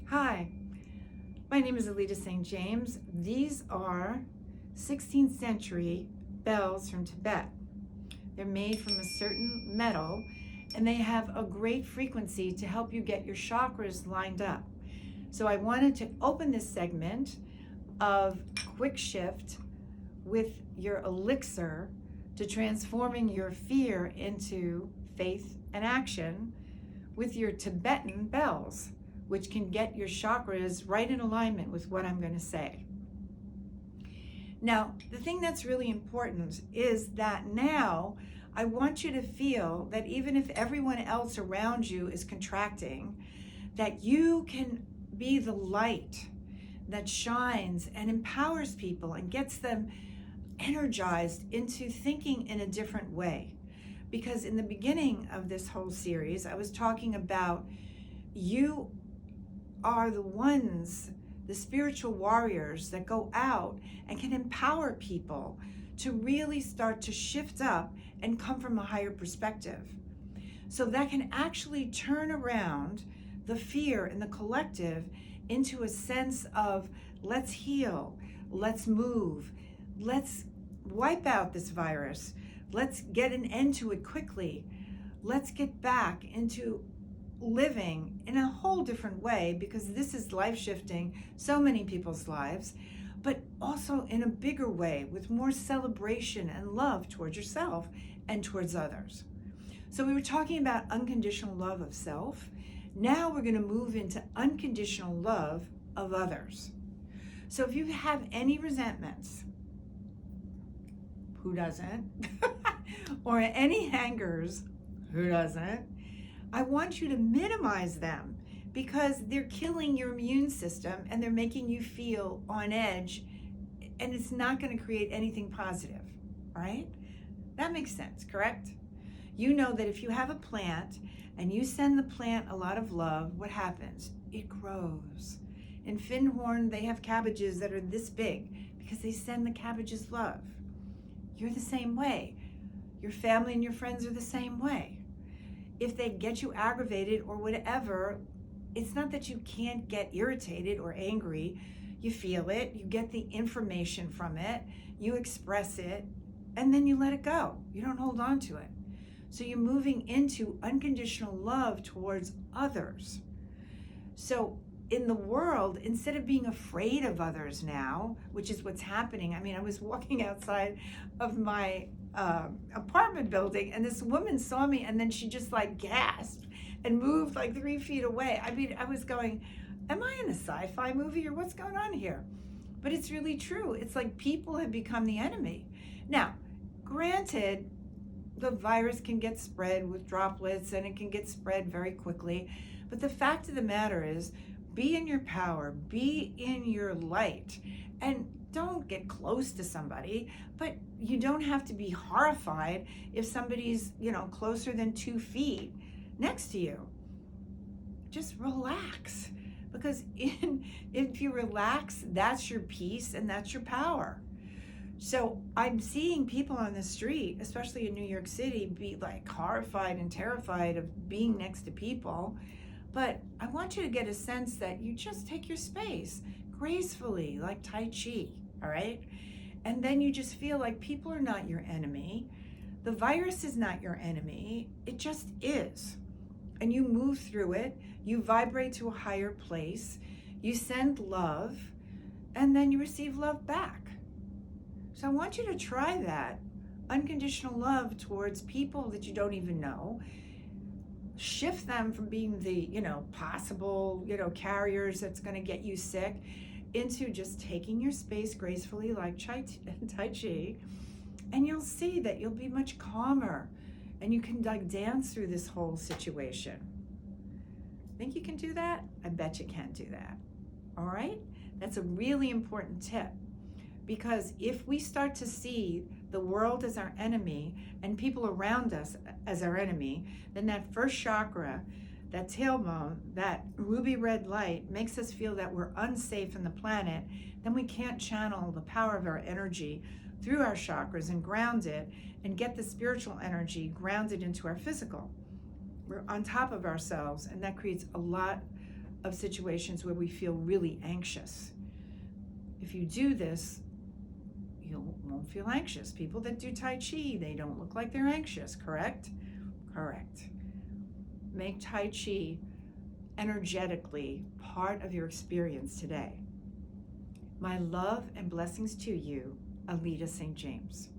Hi, my name is Aleta St. James. These are 16th century bells from Tibet. They're made from a certain metal and they have a great frequency to help you get your chakras lined up. So I wanted to open this segment of quick shift with your elixir to transforming your fear into faith and action with your Tibetan bells, which can get your chakras right in alignment with what I'm going to say. Now, the thing that's really important is that now I want you to feel that even if everyone else around you is contracting, that you can be the light that shines and empowers people and gets them energized into thinking in a different way. Because in the beginning of this whole series, I was talking about you are the ones, the spiritual warriors that go out and can empower people to really start to shift up and come from a higher perspective. So that can actually turn around the fear in the collective into a sense of let's heal, let's move, let's wipe out this virus, let's get an end to it quickly, let's get back into living in a whole different way, because this is life shifting so many people's lives, but also in a bigger way with more celebration and love towards yourself and towards others. So we were talking about unconditional love of self. Now we're going to move into unconditional love of others. So if you have any resentments, who doesn't? Or any hangers, who doesn't? I want you to minimize them, because they're killing your immune system and they're making you feel on edge, and it's not going to create anything positive, right? That makes sense, correct? You know that if you have a plant and you send the plant a lot of love, what happens? It grows. In Finhorn, they have cabbages that are this big because they send the cabbages love. You're the same way. Your family and your friends are the same way. If they get you aggravated or whatever, it's not that you can't get irritated or angry. You feel it, you get the information from it, you express it, and then you let it go. You don't hold on to it. So you're moving into unconditional love towards others. So in the world, instead of being afraid of others now, which is what's happening. I mean, I was walking outside of my apartment building and this woman saw me and then she just like gasped and moved like 3 feet away. I mean, I was going, am I in a sci-fi movie or what's going on here? But it's really true. It's like people have become the enemy. Now, granted, the virus can get spread with droplets and it can get spread very quickly. But the fact of the matter is, be in your power, be in your light, and don't get close to somebody, but you don't have to be horrified if somebody's, closer than 2 feet next to you. Just relax, because if you relax, that's your peace and that's your power. So I'm seeing people on the street, especially in New York City, be like horrified and terrified of being next to people. But I want you to get a sense that you just take your space gracefully, like Tai Chi, all right? And then you just feel like people are not your enemy. The virus is not your enemy. It just is. And you move through it. You vibrate to a higher place. You send love, and then you receive love back. So I want you to try that. Unconditional love towards people that you don't even know. Shift them from being the, possible, carriers that's going to get you sick, into just taking your space gracefully like Tai Chi, and you'll see that you'll be much calmer and you can like dance through this whole situation. Think you can do that? I bet you can do that. All right? That's a really important tip, because if we start to see the world as our enemy and people around us as our enemy, then that first chakra, that tailbone, that ruby red light makes us feel that we're unsafe in the planet. Then we can't channel the power of our energy through our chakras and ground it and get the spiritual energy grounded into our physical. We're on top of ourselves, and that creates a lot of situations where we feel really anxious. If you do this, you won't feel anxious. People that do Tai Chi, they don't look like they're anxious, correct? Correct. Make Tai Chi energetically part of your experience today. My love and blessings to you, Aleta St. James.